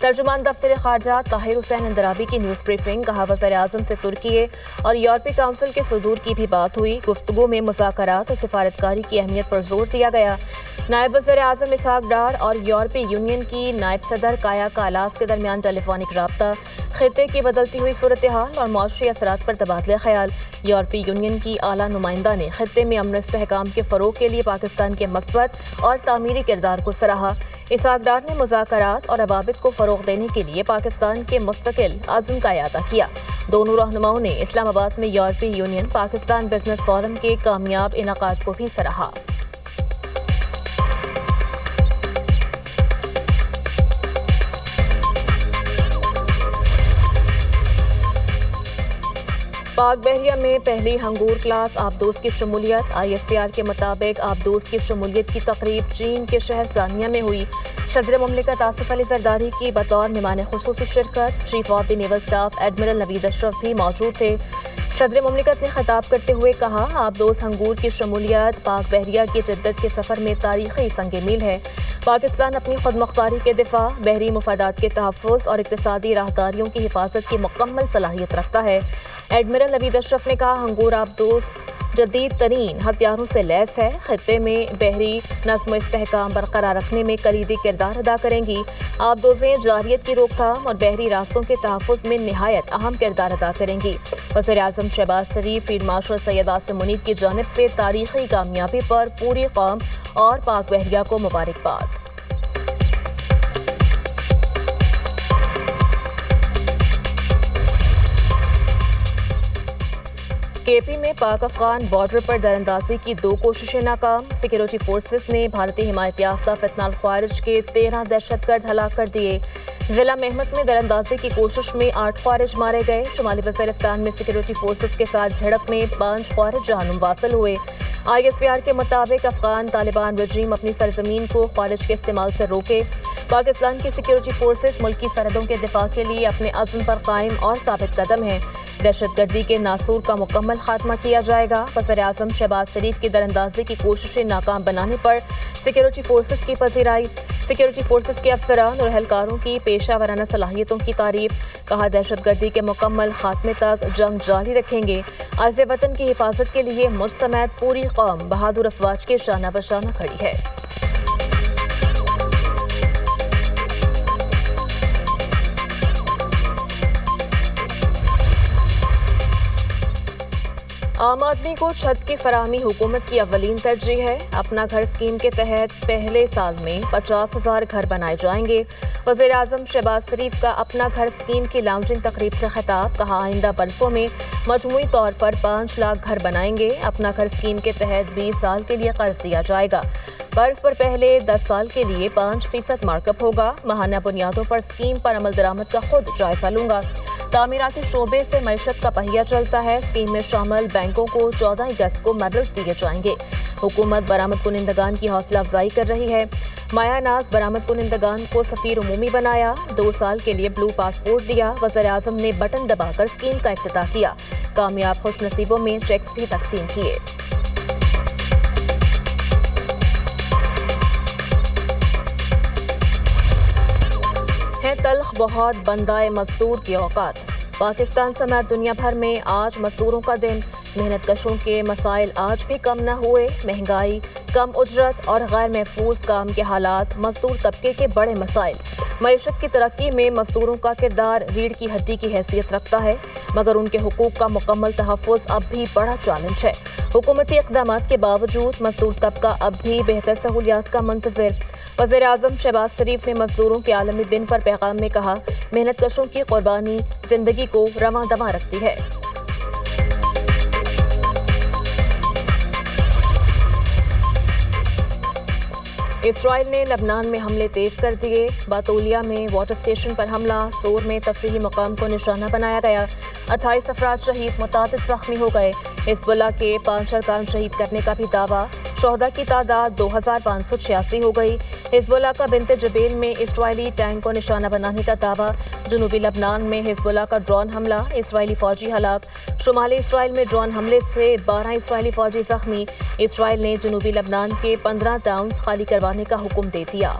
ترجمان دفتر خارجہ طاہر حسین اندرابی کی نیوز بریفنگ، کہا وزیر اعظم سے ترکی اور یورپی کونسل کے صدور کی بھی بات ہوئی، گفتگو میں مذاکرات اور سفارتکاری کی اہمیت پر زور دیا گیا۔ نائب وزیر اعظم اسحاق ڈار اور یورپی یونین کی نائب صدر کایا کالاس کے درمیان ٹیلی فونک رابطہ، خطے کی بدلتی ہوئی صورتحال اور معاشی اثرات پر تبادلہ خیال۔ یورپی یونین کی اعلیٰ نمائندہ نے خطے میں امن و استحکام کے فروغ کے لیے پاکستان کے مثبت اور تعمیری کردار کو سراہا۔ اسحاق ڈار نے مذاکرات اور روابط کو فروغ دینے کے لیے پاکستان کے مستقل عزم کا اعادہ کیا۔ دونوں رہنماؤں نے اسلام آباد میں یورپی یونین پاکستان بزنس فورم کے کامیاب انعقاد کو بھی سراہا۔ پاک بحریہ میں پہلی ہنگور کلاس آبدوز کی شمولیت۔ ISPR کے مطابق آبدوز کی شمولیت کی تقریب چین کے شہر ثانیہ میں ہوئی۔ صدر مملکت آصف علی زرداری کی بطور مہمان خصوصی شرکت، chief of the naval staff admiral Naveed Ashraf بھی موجود تھے۔ صدر مملکت نے خطاب کرتے ہوئے کہا، آبدوز ہنگور کی شمولیت پاک بحریہ کی جدت کے سفر میں تاریخی سنگ میل ہے۔ پاکستان اپنی خود مختاری کے دفاع، بحری مفادات کے تحفظ اور اقتصادی راہداریوں کی حفاظت کی مکمل صلاحیت رکھتا ہے۔ ایڈمرل نوید اشرف نے کہا، ہنگور آبدوز جدید ترین ہتھیاروں سے لیس ہے، خطے میں بحری نظم و استحکام برقرار رکھنے میں کلیدی کردار ادا کریں گی۔ آبدوزیں جارحیت کی روک تھام اور بحری راستوں کے تحفظ میں نہایت اہم کردار ادا کریں گی۔ وزیر اعظم شہباز شریف، فیلڈ مارشل سید عاصم منیب کی جانب سے تاریخی کامیابی پر پوری قوم اور پاک بحریہ کو مبارکباد۔ کے پی میں پاک افغان بارڈر پر دراندازی کی 2 کوششیں ناکام۔ سیکیورٹی فورسز نے بھارتی حمایت یافتہ فتنہ خوارج کے 13 دہشت گرد ہلاک کر دیے۔ ضلع مہمت میں دراندازی کی کوشش میں 8 خوارج مارے گئے۔ شمالی وزیرستان میں سیکیورٹی فورسز کے ساتھ جھڑپ میں 5 خوارج جہنم واصل ہوئے۔ ISPR کے مطابق افغان طالبان رجیم اپنی سرزمین کو خوارج کے استعمال سے روکے۔ پاکستان کی سیکیورٹی فورسز ملکی سرحدوں کے دفاع کے لیے اپنے عزم پر قائم اور ثابت قدم ہیں۔ دہشت گردی کے ناسور کا مکمل خاتمہ کیا جائے گا۔ وزیر اعظم شہباز شریف کی دراندازی کی کوششیں ناکام بنانے پر سیکیورٹی فورسز کی پذیرائی۔ سیکیورٹی فورسز کے افسران اور اہلکاروں کی پیشہ ورانہ صلاحیتوں کی تعریف، کہا دہشت گردی کے مکمل خاتمے تک جنگ جاری رکھیں گے۔ عرض وطن کی حفاظت کے لیے مجھ سمیت پوری قوم بہادر افواج کے شانہ بشانہ کھڑی ہے۔ عام آدمی کو چھت کی فراہمی حکومت کی اولین ترجیح ہے۔ اپنا گھر اسکیم کے تحت پہلے سال میں 50,000 گھر بنائے جائیں گے۔ وزیر اعظم شہباز شریف کا اپنا گھر اسکیم کی لانچنگ تقریب سے خطاب، کہا آئندہ برسوں میں مجموعی طور پر 5 لاکھ گھر بنائیں گے۔ اپنا گھر اسکیم کے تحت 20 سال کے لیے قرض دیا جائے گا۔ قرض پر پہلے 10 سال کے لیے 5% مارک اپ ہوگا۔ ماہانہ بنیادوں پر اسکیم پر عمل درآمد کا خود جائزہ لوں گا۔ تعمیراتی شعبے سے معیشت کا پہیہ چلتا ہے۔ اسکیم میں شامل بینکوں کو 14 اگست کو میڈلز دیے جائیں گے۔ حکومت برآمد کنندگان کی حوصلہ افزائی کر رہی ہے۔ مایا ناز برآمد کنندگان کو سفیر عمومی بنایا، 2 سال کے لیے بلو پاسپورٹ دیا۔ وزیر اعظم نے بٹن دبا کر اسکیم کا افتتاح کیا۔ کامیاب خوش نصیبوں میں چیکس بھی تقسیم کیے۔ ہے تلخ بہت بندہ مزدور کے اوقات۔ پاکستان سمیت دنیا بھر میں آج مزدوروں کا دن۔ محنت کشوں کے مسائل آج بھی کم نہ ہوئے۔ مہنگائی، کم اجرت اور غیر محفوظ کام کے حالات مزدور طبقے کے بڑے مسائل۔ معیشت کی ترقی میں مزدوروں کا کردار ریڑھ کی ہڈی کی حیثیت رکھتا ہے، مگر ان کے حقوق کا مکمل تحفظ اب بھی بڑا چیلنج ہے۔ حکومتی اقدامات کے باوجود مزدور طبقہ اب بھی بہتر سہولیات کا منتظر۔ وزیر اعظم شہباز شریف نے مزدوروں کے عالمی دن پر پیغام میں کہا، محنت کشوں کی قربانی زندگی کو رواں دواں رکھتی ہے۔ اسرائیل نے لبنان میں حملے تیز کر دیے۔ باتولیا میں واٹر اسٹیشن پر حملہ، سور میں تفریحی مقام کو نشانہ بنایا گیا۔ 28 افراد شہید، متعدد زخمی ہو گئے۔ حزب اللہ کے 5 ارکان شہید کرنے کا بھی دعویٰ۔ شہداء کی تعداد 2586 ہو گئی۔ حزب اللہ کا بنت جبیل میں اسرائیلی ٹینک کو نشانہ بنانے کا دعویٰ۔ جنوبی لبنان میں حزب اللہ کا ڈرون حملہ، اسرائیلی فوجی ہلاک۔ شمالی اسرائیل میں ڈرون حملے سے 12 اسرائیلی فوجی زخمی۔ اسرائیل نے جنوبی لبنان کے 15 ٹاؤنز خالی کروانے کا حکم دے دیا۔